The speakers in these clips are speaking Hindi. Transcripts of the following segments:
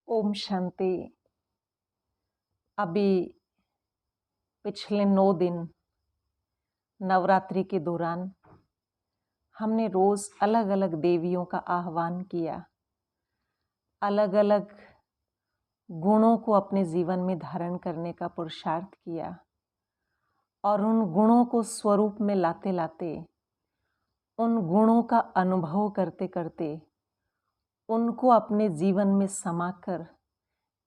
ओम शांति। अभी पिछले 9 दिन नवरात्रि के दौरान हमने रोज अलग अलग देवियों का आह्वान किया, अलग अलग गुणों को अपने जीवन में धारण करने का पुरुषार्थ किया और उन गुणों को स्वरूप में लाते लाते, उन गुणों का अनुभव करते करते उनको अपने जीवन में समाकर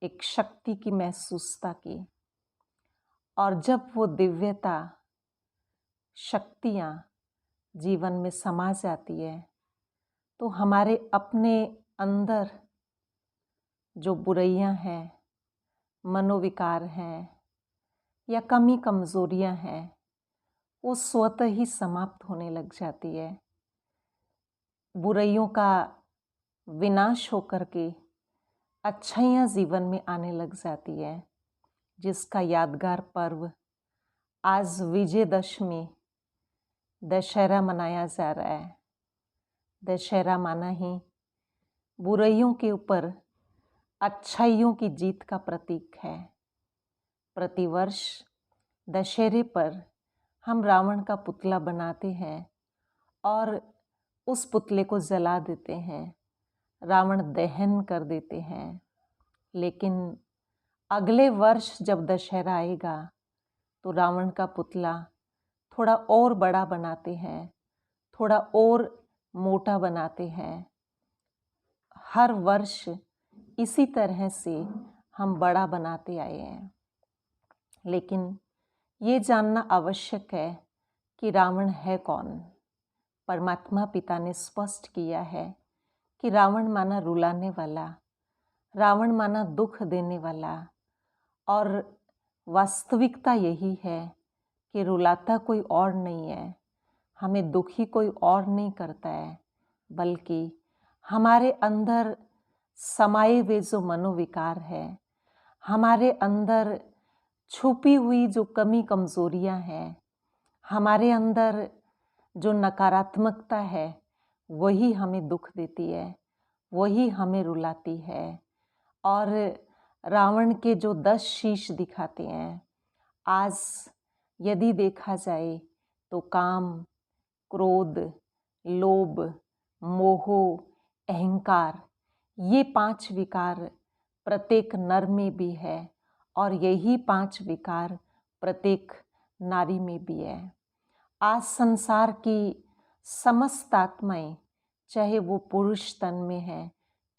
एक शक्ति की महसूसता की। और जब वो दिव्यता, शक्तियाँ जीवन में समा जाती है तो हमारे अपने अंदर जो बुराइयां हैं, मनोविकार हैं या कमी कमजोरियां हैं, वो स्वतः ही समाप्त होने लग जाती है। बुराइयों का विनाश होकर के अच्छाइयाँ जीवन में आने लग जाती है, जिसका यादगार पर्व आज विजयदशमी दशहरा मनाया जा रहा है। दशहरा माना ही बुराइयों के ऊपर अच्छाइयों की जीत का प्रतीक है। प्रतिवर्ष दशहरे पर हम रावण का पुतला बनाते हैं और उस पुतले को जला देते हैं, रावण दहन कर देते हैं। लेकिन अगले वर्ष जब दशहरा आएगा तो रावण का पुतला थोड़ा और बड़ा बनाते हैं, थोड़ा और मोटा बनाते हैं। हर वर्ष इसी तरह से हम बड़ा बनाते आए हैं। लेकिन ये जानना आवश्यक है कि रावण है कौन। परमात्मा पिता ने स्पष्ट किया है कि रावण माना रुलाने वाला, रावण माना दुख देने वाला। और वास्तविकता यही है कि रुलाता कोई और नहीं है, हमें दुखी कोई और नहीं करता है, बल्कि हमारे अंदर समाये हुए जो मनोविकार है, हमारे अंदर छुपी हुई जो कमी कमजोरियां हैं, हमारे अंदर जो नकारात्मकता है, वही हमें दुख देती है, वही हमें रुलाती है। और रावण के जो 10 शीश दिखाते हैं, आज यदि देखा जाए तो काम, क्रोध, लोभ, मोह, अहंकार, ये 5 विकार प्रत्येक नर में भी है और यही 5 विकार प्रत्येक नारी में भी है। आज संसार की समस्त आत्माएं, चाहे वो पुरुष तन में है,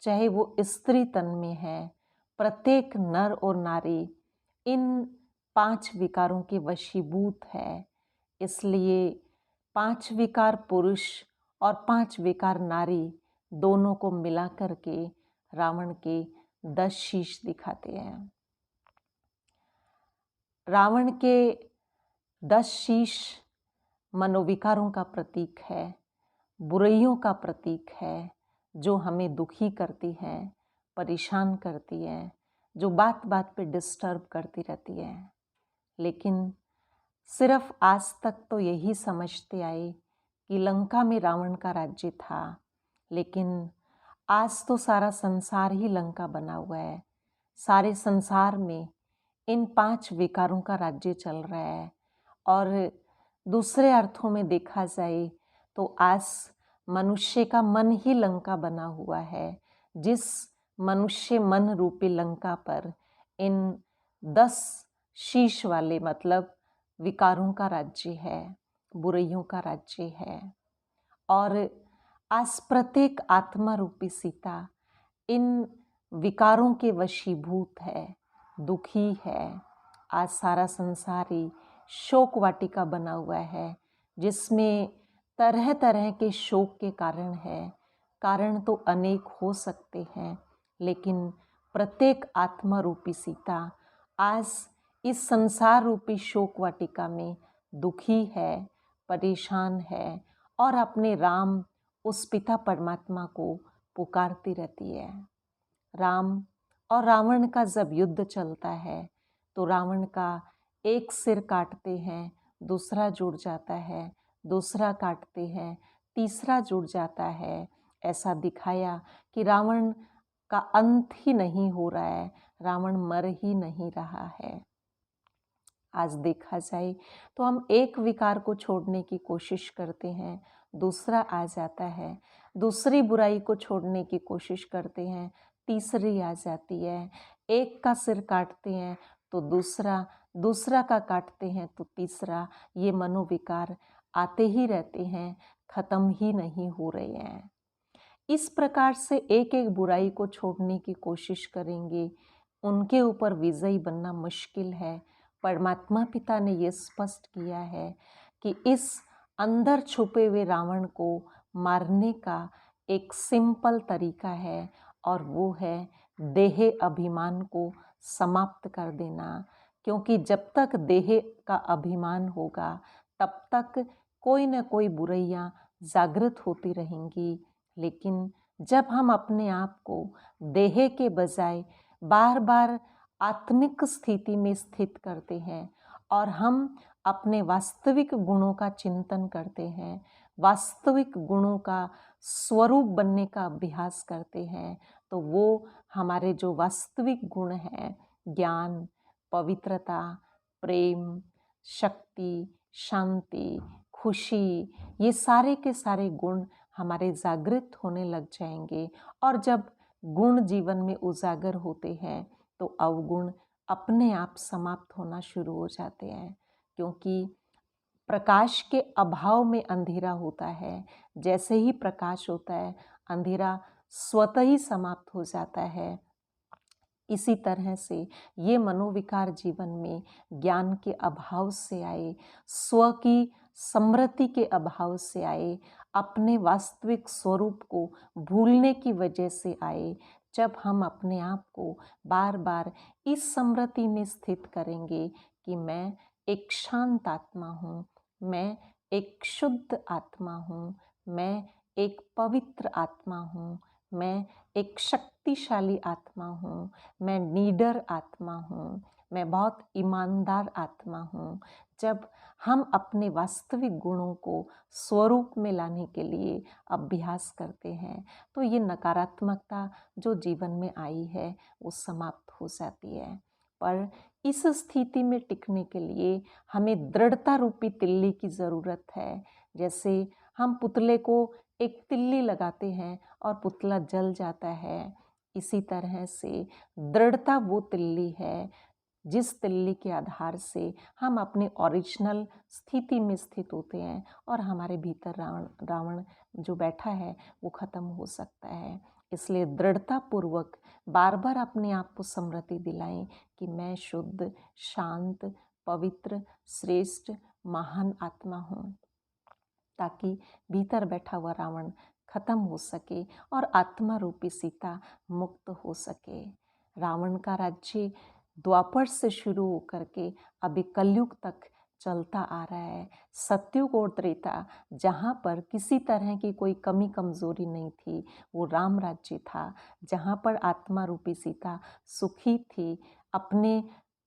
चाहे वो स्त्री तन में है, प्रत्येक नर और नारी इन 5 विकारों के वशीभूत है। इसलिए 5 विकार पुरुष और 5 विकार नारी दोनों को मिला करके रावण के 10 शीश दिखाते हैं। रावण के 10 शीश मनोविकारों का प्रतीक है, बुराइयों का प्रतीक है, जो हमें दुखी करती हैं, परेशान करती हैं, जो बात बात पे डिस्टर्ब करती रहती है। लेकिन सिर्फ आज तक तो यही समझते आए कि लंका में रावण का राज्य था, लेकिन आज तो सारा संसार ही लंका बना हुआ है। सारे संसार में इन 5 विकारों का राज्य चल रहा है। और दूसरे अर्थों में देखा जाए तो आज मनुष्य का मन ही लंका बना हुआ है, जिस मनुष्य मन रूपी लंका पर इन 10 शीश वाले मतलब विकारों का राज्य है, बुराइयों का राज्य है। और आज प्रत्येक आत्मा रूपी सीता इन विकारों के वशीभूत है, दुखी है। आज सारा संसार ही शोक वाटिका बना हुआ है, जिसमें तरह तरह के शोक के कारण है। कारण तो अनेक हो सकते हैं, लेकिन प्रत्येक आत्मा रूपी सीता आज इस संसार रूपी शोक वाटिका में दुखी है, परेशान है और अपने राम उस पिता परमात्मा को पुकारती रहती है। राम और रावण का जब युद्ध चलता है तो रावण का एक सिर काटते हैं, दूसरा जुड़ जाता है, दूसरा काटते हैं, तीसरा जुड़ जाता है। ऐसा दिखाया कि रावण का अंत ही नहीं हो रहा है, रावण मर ही नहीं रहा है। आज देखा जाए तो हम एक विकार को छोड़ने की कोशिश करते हैं, दूसरा आ जाता है। दूसरी बुराई को छोड़ने की कोशिश करते हैं, तीसरी आ जाती है। एक का सिर काटते हैं तो दूसरा, दूसरा का काटते हैं तो तीसरा। ये मनोविकार आते ही रहते हैं, खत्म ही नहीं हो रहे हैं। इस प्रकार से एक एक बुराई को छोड़ने की कोशिश करेंगे, उनके ऊपर विजयी बनना मुश्किल है। परमात्मा पिता ने ये स्पष्ट किया है कि इस अंदर छुपे हुए रावण को मारने का एक सिंपल तरीका है, और वो है देह अभिमान को समाप्त कर देना। क्योंकि जब तक देह का अभिमान होगा तब तक कोई न कोई बुराइयां जागृत होती रहेंगी। लेकिन जब हम अपने आप को देह के बजाय बार बार आत्मिक स्थिति में स्थित करते हैं और हम अपने वास्तविक गुणों का चिंतन करते हैं, वास्तविक गुणों का स्वरूप बनने का अभ्यास करते हैं, तो वो हमारे जो वास्तविक गुण हैं, ज्ञान, पवित्रता, प्रेम, शक्ति, शांति, खुशी, ये सारे के सारे गुण हमारे जागृत होने लग जाएंगे। और जब गुण जीवन में उजागर होते हैं तो अवगुण अपने आप समाप्त होना शुरू हो जाते हैं। क्योंकि प्रकाश के अभाव में अंधेरा होता है, जैसे ही प्रकाश होता है अंधेरा स्वतः ही समाप्त हो जाता है। इसी तरह से ये मनोविकार जीवन में ज्ञान के अभाव से आए, स्व की समृद्धि के अभाव से आए, अपने वास्तविक स्वरूप को भूलने की वजह से आए। जब हम अपने आप को बार बार इस समृद्धि में स्थित करेंगे कि मैं एक शांत आत्मा हूँ, मैं एक शुद्ध आत्मा हूँ, मैं एक पवित्र आत्मा हूँ, मैं एक शक्तिशाली आत्मा हूँ, मैं नीडर आत्मा हूँ, मैं बहुत ईमानदार आत्मा हूँ। जब हम अपने वास्तविक गुणों को स्वरूप में लाने के लिए अभ्यास करते हैं तो ये नकारात्मकता जो जीवन में आई है वो समाप्त हो जाती है। पर इस स्थिति में टिकने के लिए हमें दृढ़ता रूपी तिल्ली की ज़रूरत है। जैसे हम पुतले को एक तिल्ली लगाते हैं और पुतला जल जाता है, इसी तरह से दृढ़ता वो तिल्ली है जिस तिल्ली के आधार से हम अपने ओरिजिनल स्थिति में स्थित होते हैं और हमारे भीतर रावण जो बैठा है वो खत्म हो सकता है। इसलिए दृढ़ता पूर्वक बार बार अपने आप को स्मृति दिलाएं कि मैं शुद्ध, शांत, पवित्र, श्रेष्ठ, महान आत्मा हूँ, ताकि भीतर बैठा हुआ रावण खत्म हो सके और आत्मा रूपी सीता मुक्त हो सके। रावण का राज्य द्वापर से शुरू होकर के अभी कलयुग तक चलता आ रहा है। सतयुग और त्रेता जहाँ पर किसी तरह की कोई कमी कमजोरी नहीं थी, वो राम राज्य था, जहाँ पर आत्मा रूपी सीता सुखी थी, अपने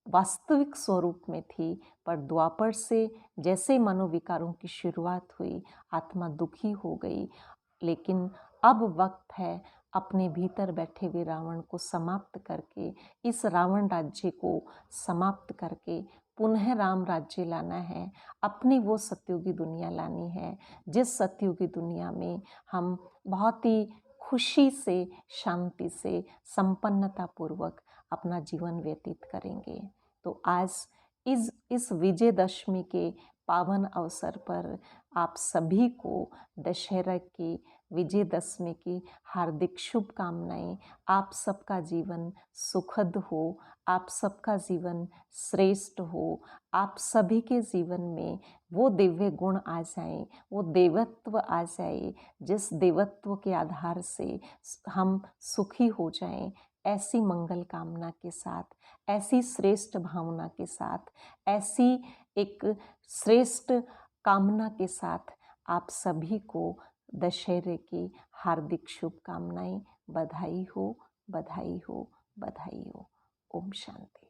वास्तविक स्वरूप में थी। पर द्वापर से जैसे मनोविकारों की शुरुआत हुई, आत्मा दुखी हो गई। लेकिन अब वक्त है अपने भीतर बैठे हुए रावण को समाप्त करके, इस रावण राज्य को समाप्त करके पुनः राम राज्य लाना है। अपनी वो सतयुगी दुनिया लानी है जिस सतयुगी दुनिया में हम बहुत ही खुशी से, शांति से, संपन्नता पूर्वक अपना जीवन व्यतीत करेंगे। तो आज इस विजयदशमी के पावन अवसर पर आप सभी को दशहरा की, विजयदशमी की हार्दिक शुभकामनाएं। आप सबका जीवन सुखद हो, आप सबका जीवन श्रेष्ठ हो, आप सभी के जीवन में वो दिव्य गुण आ जाएं, वो देवत्व आ जाए जिस देवत्व के आधार से हम सुखी हो जाएं। ऐसी मंगल कामना के साथ, ऐसी श्रेष्ठ भावना के साथ, ऐसी एक श्रेष्ठ कामना के साथ आप सभी को दशहरे की हार्दिक शुभकामनाएं। बधाई हो, बधाई हो, बधाई हो। ओम शांति।